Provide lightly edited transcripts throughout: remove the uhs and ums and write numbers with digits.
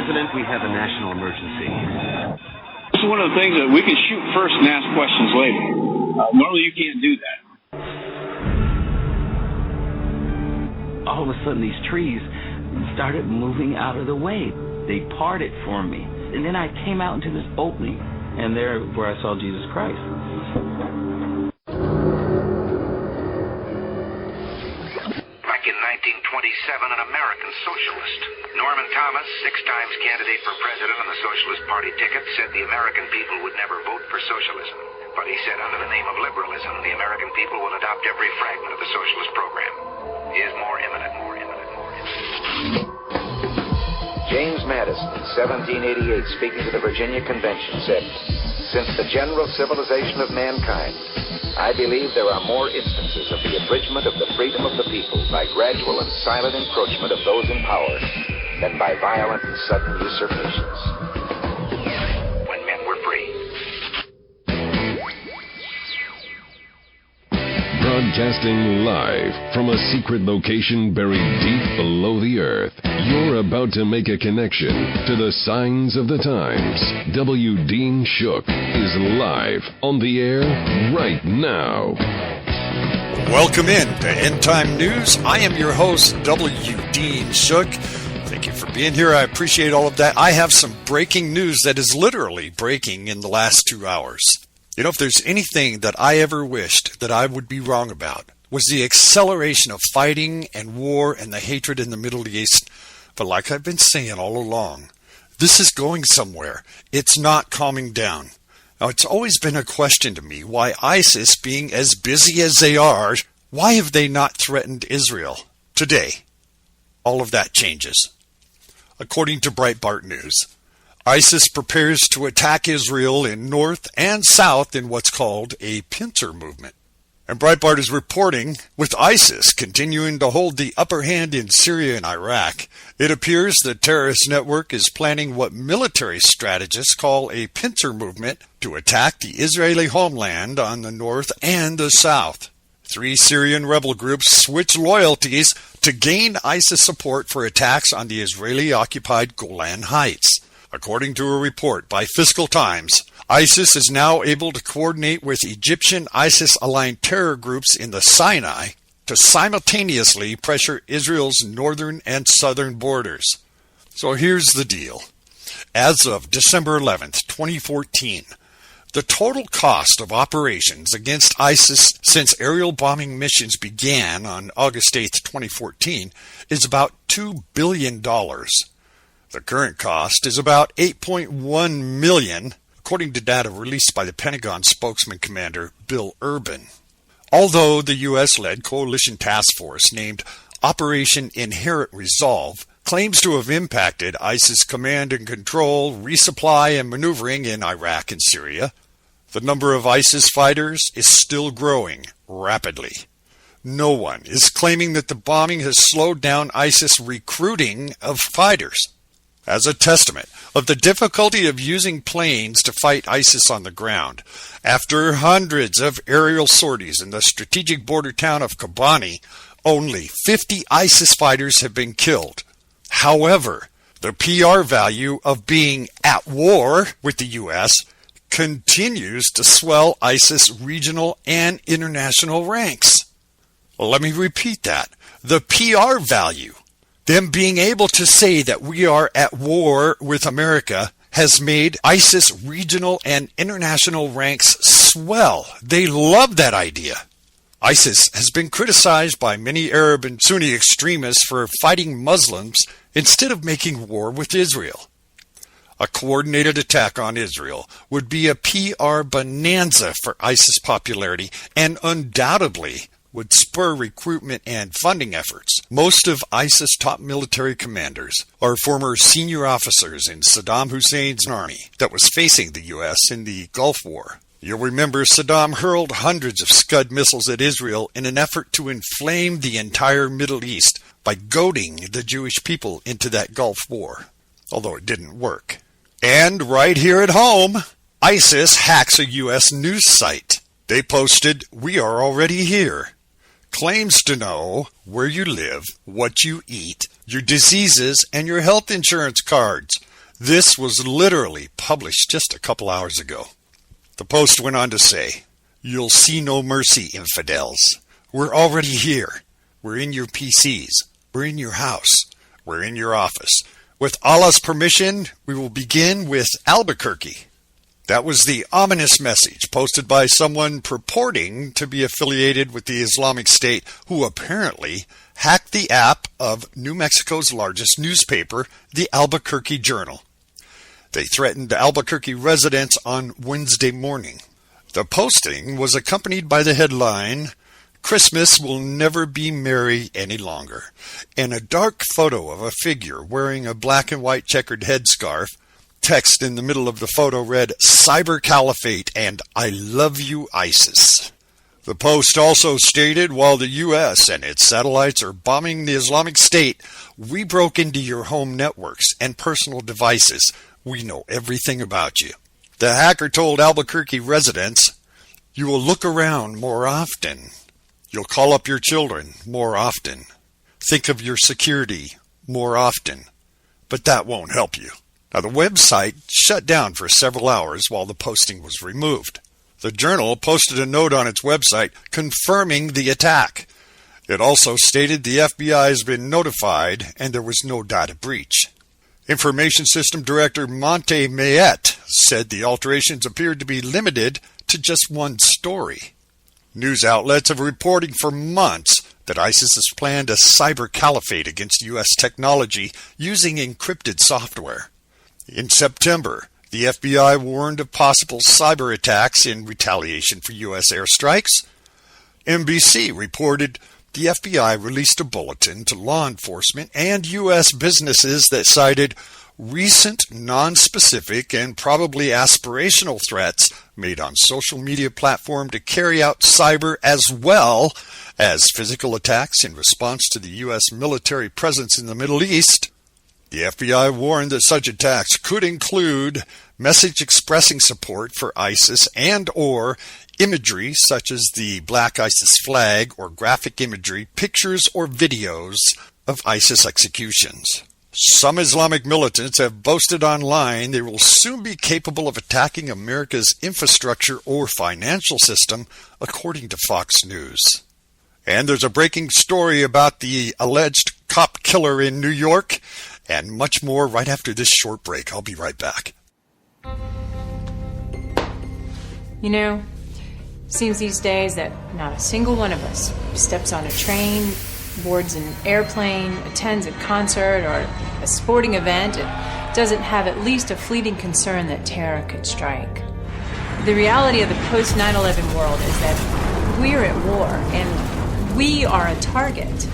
President, we have a national emergency. This is one of the things that we can shoot first and ask questions later. Normally you can't do that. All of a sudden these trees started moving out of the way. They parted for me. And then I came out into this opening, and there where I saw Jesus Christ. Back in 1927, an American socialist, Norman Thomas, 6 times candidate for president on the Socialist Party ticket, said the American people would never vote for socialism. But he said under the name of liberalism, the American people will adopt every fragment of the socialist program. He is more imminent. James Madison, in 1788, speaking to the Virginia Convention, said, "Since the general civilization of mankind, I believe there are more instances of the abridgment of the freedom of the people by gradual and silent encroachment of those in power than by violent and sudden usurpations." When men were free. Broadcasting live from a secret location buried deep below the earth, you're about to make a connection to the signs of the times. W. Dean Shook is live on the air right now. Welcome in to End Time News. I am your host, W. Dean Shook. Thank you for being here. I appreciate all of that. I have some breaking news that is literally breaking in the last 2 hours. You know, if there's anything that I ever wished that I would be wrong about, was the acceleration of fighting and war and the hatred in the Middle East. But like I've been saying all along, this is going somewhere. It's not calming down. Now, it's always been a question to me why ISIS, being as busy as they are, why have they not threatened Israel? Today, all of that changes. According to Breitbart News, ISIS prepares to attack Israel in north and south in what's called a pincer movement. And Breitbart is reporting, with ISIS continuing to hold the upper hand in Syria and Iraq, it appears the terrorist network is planning what military strategists call a pincer movement to attack the Israeli homeland on the north and the south. 3 Syrian rebel groups switch loyalties to gain ISIS support for attacks on the Israeli-occupied Golan Heights. According to a report by Fiscal Times, ISIS is now able to coordinate with Egyptian ISIS-aligned terror groups in the Sinai to simultaneously pressure Israel's northern and southern borders. So here's the deal. As of December 11th, 2014, the total cost of operations against ISIS since aerial bombing missions began on August 8th, 2014, is about $2 billion. The current cost is about $8.1 million, according to data released by the Pentagon spokesman commander Bill Urban. Although the U.S.-led coalition task force named Operation Inherent Resolve claims to have impacted ISIS command and control, resupply, and maneuvering in Iraq and Syria, the number of ISIS fighters is still growing rapidly. No one is claiming that the bombing has slowed down ISIS recruiting of fighters. As a testament of the difficulty of using planes to fight ISIS on the ground, after hundreds of aerial sorties in the strategic border town of Kobani, only 50 ISIS fighters have been killed. However, the PR value of being at war with the U.S. continues to swell ISIS regional and international ranks. Well, let me repeat that. The PR value, them being able to say that we are at war with America, has made ISIS regional and international ranks swell. They love that idea. ISIS has been criticized by many Arab and Sunni extremists for fighting Muslims instead of making war with Israel. A coordinated attack on Israel would be a PR bonanza for ISIS popularity and undoubtedly would spur recruitment and funding efforts. Most of ISIS top military commanders are former senior officers in Saddam Hussein's army that was facing the U.S. in the Gulf War. You'll remember Saddam hurled hundreds of Scud missiles at Israel in an effort to inflame the entire Middle East by goading the Jewish people into that Gulf War, although it didn't work. And right here at home, ISIS hacks a U.S. news site. They posted, "We are already here." Claims to know where you live, what you eat, your diseases, and your health insurance cards. This was literally published just a couple hours ago. The Post went on to say, "You'll see no mercy, infidels. We're already here. We're in your PCs. We're in your house. We're in your office. With Allah's permission, we will begin with Albuquerque." That was the ominous message posted by someone purporting to be affiliated with the Islamic State, who apparently hacked the app of New Mexico's largest newspaper, the Albuquerque Journal. They threatened Albuquerque residents on Wednesday morning. The posting was accompanied by the headline, "Christmas will never be merry any longer," and a dark photo of a figure wearing a black and white checkered headscarf. Text in the middle of the photo read, "Cyber Caliphate" and "I love you, ISIS." The Post also stated, while the U.S. and its satellites are bombing the Islamic State, we broke into your home networks and personal devices. We know everything about you. The hacker told Albuquerque residents, "You will look around more often. You'll call up your children more often. Think of your security more often. But that won't help you." Now, the website shut down for several hours while the posting was removed. The Journal posted a note on its website confirming the attack. It also stated the FBI has been notified and there was no data breach. Information System Director Monte Mayet said the alterations appeared to be limited to just one story. News outlets have been reporting for months that ISIS has planned a cyber caliphate against U.S. technology using encrypted software. In September, the FBI warned of possible cyber attacks in retaliation for U.S. airstrikes. NBC reported the FBI released a bulletin to law enforcement and U.S. businesses that cited recent non-specific and probably aspirational threats made on social media platforms to carry out cyber as well as physical attacks in response to the U.S. military presence in the Middle East. The FBI warned that such attacks could include message expressing support for ISIS and or imagery such as the Black ISIS flag or graphic imagery, pictures or videos of ISIS executions. Some Islamic militants have boasted online they will soon be capable of attacking America's infrastructure or financial system, according to Fox News. And there's a breaking story about the alleged cop killer in New York, and much more right after this short break. I'll be right back. You know, seems these days that not a single one of us steps on a train, boards an airplane, attends a concert or a sporting event and doesn't have at least a fleeting concern that terror could strike. The reality of the post-9/11 world is that we're at war and we are a target.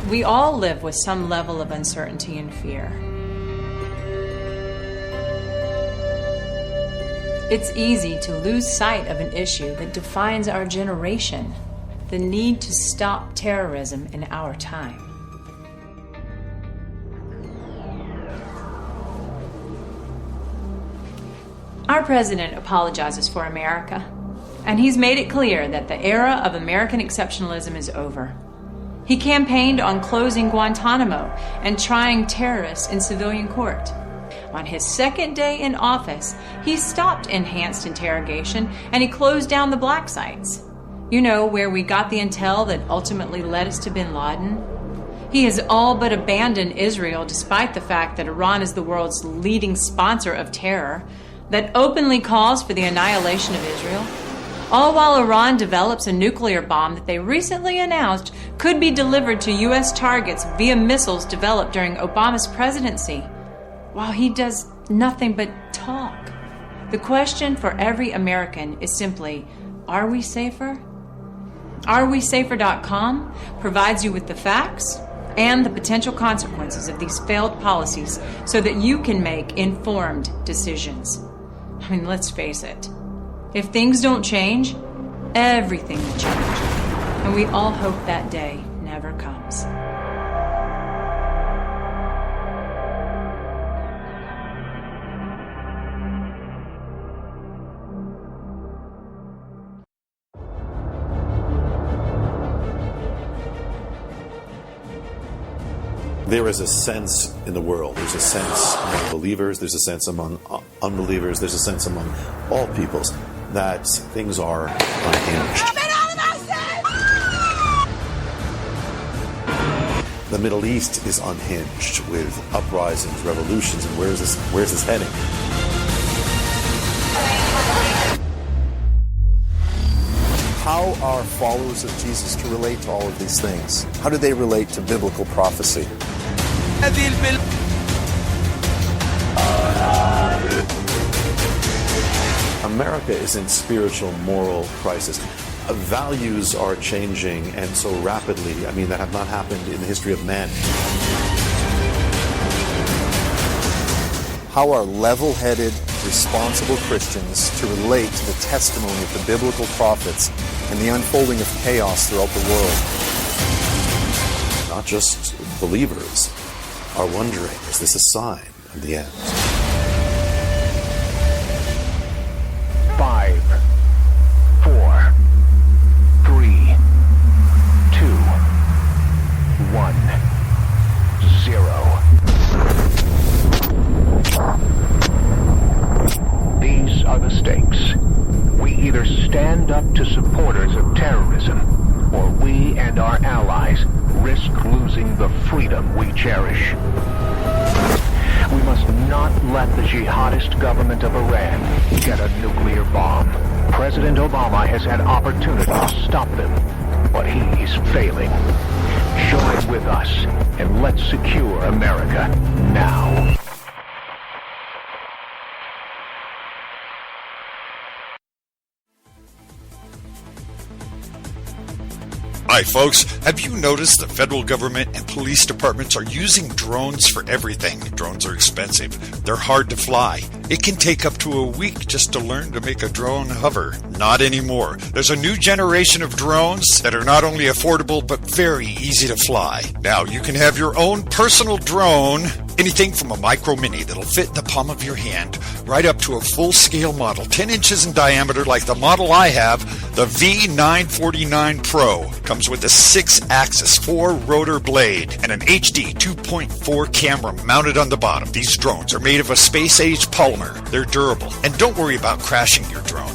We all live with some level of uncertainty and fear. It's easy to lose sight of an issue that defines our generation, the need to stop terrorism in our time. Our president apologizes for America, and he's made it clear that the era of American exceptionalism is over. He campaigned on closing Guantanamo and trying terrorists in civilian court. On his second day in office, he stopped enhanced interrogation and he closed down the black sites. You know, where we got the intel that ultimately led us to bin Laden. He has all but abandoned Israel despite the fact that Iran is the world's leading sponsor of terror that openly calls for the annihilation of Israel. All while Iran develops a nuclear bomb that they recently announced could be delivered to U.S. targets via missiles developed during Obama's presidency, while he does nothing but talk. The question for every American is simply, are we safer? AreWeSafer.com provides you with the facts and the potential consequences of these failed policies so that you can make informed decisions. I mean, let's face it. If things don't change, everything will change. And we all hope that day never comes. There is a sense in the world. There's a sense among believers. There's a sense among unbelievers. There's a sense among all peoples that things are unhinged. The Middle East is unhinged with uprisings, revolutions, and where's this heading? How are followers of Jesus to relate to all of these things? How do they relate to biblical prophecy? America is in spiritual, moral crisis. Values are changing, and so rapidly, that have not happened in the history of man. How are level-headed, responsible Christians to relate to the testimony of the biblical prophets and the unfolding of chaos throughout the world? Not just believers are wondering, is this a sign of the end? 5, 4, 3, 2, 1, 0. These are the stakes. We either stand up to supporters of terrorism, or we and our allies risk losing the freedom we cherish. We must not let the jihadist government of Iran get a nuclear bomb. President Obama has had opportunity to stop them, but he's failing. Join with us and let's secure America now. Hi folks, have you noticed the federal government and police departments are using drones for everything? Drones are expensive. They're hard to fly. It can take up to a week just to learn to make a drone hover. Not anymore. There's a new generation of drones that are not only affordable but very easy to fly. Now you can have your own personal drone, anything from a micro mini that'll fit in the palm of your hand, right up to a full-scale model, 10 inches in diameter like the model I have, the V949 Pro. Comes with a 6-axis 4-rotor blade and an HD 2.4 camera mounted on the bottom. These drones are made of a space-age polymer. They're durable. And don't worry about crashing your drone.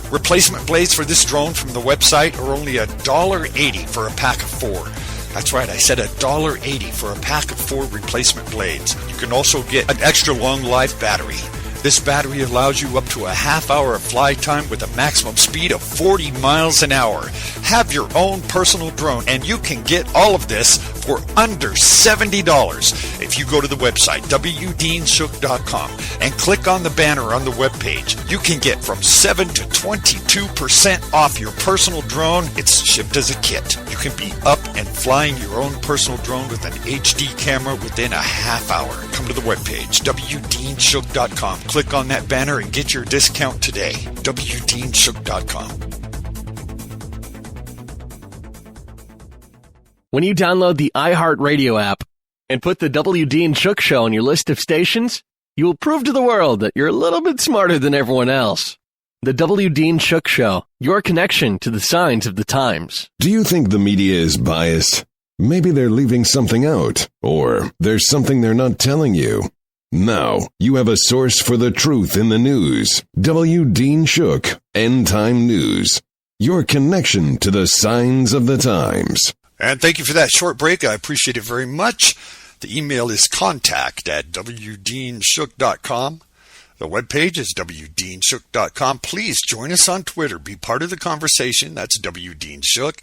Replacement blades for this drone from the website are only $1.80 for a pack of 4. That's right, I said $1.80 for a pack of 4 replacement blades. You can also get an extra long life battery. This battery allows you up to a half hour of flight time with a maximum speed of 40 miles an hour. Have your own personal drone, and you can get all of this for under $70. If you go to the website, wdeanshook.com, and click on the banner on the webpage, you can get from 7 to 22% off your personal drone. It's shipped as a kit. You can be up and flying your own personal drone with an HD camera within a half hour. Come to the webpage, wdeanshook.com. Click on that banner and get your discount today. wdeanshook.com. When you download the iHeartRadio app and put the W. Dean Shook Show on your list of stations, you will prove to the world that you're a little bit smarter than everyone else. The W. Dean Shook Show, your connection to the signs of the times. Do you think the media is biased? Maybe they're leaving something out, or there's something they're not telling you. Now, you have a source for the truth in the news. W. Dean Shook, End Time News. Your connection to the signs of the times. And thank you for that short break. I appreciate it very much. The email is contact@wdeanshook.com. The webpage is wdeanshook.com. Please join us on Twitter. Be part of the conversation. That's wdeanshook.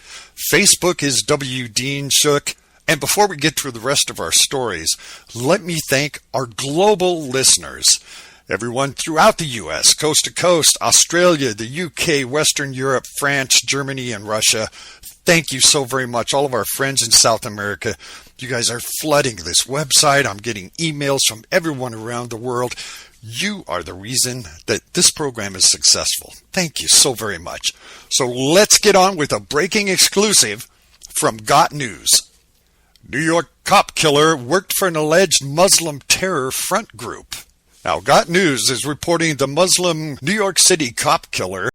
Facebook is wdeanshook. And before we get to the rest of our stories, let me thank our global listeners. Everyone throughout the U.S., coast to coast, Australia, the UK, Western Europe, France, Germany, and Russia. Thank you so very much. All of our friends in South America, you guys are flooding this website. I'm getting emails from everyone around the world. You are the reason that this program is successful. Thank you so very much. So let's get on with a breaking exclusive from Got News. New York cop killer worked for an alleged Muslim terror front group. Now, Got News is reporting the Muslim New York City cop killer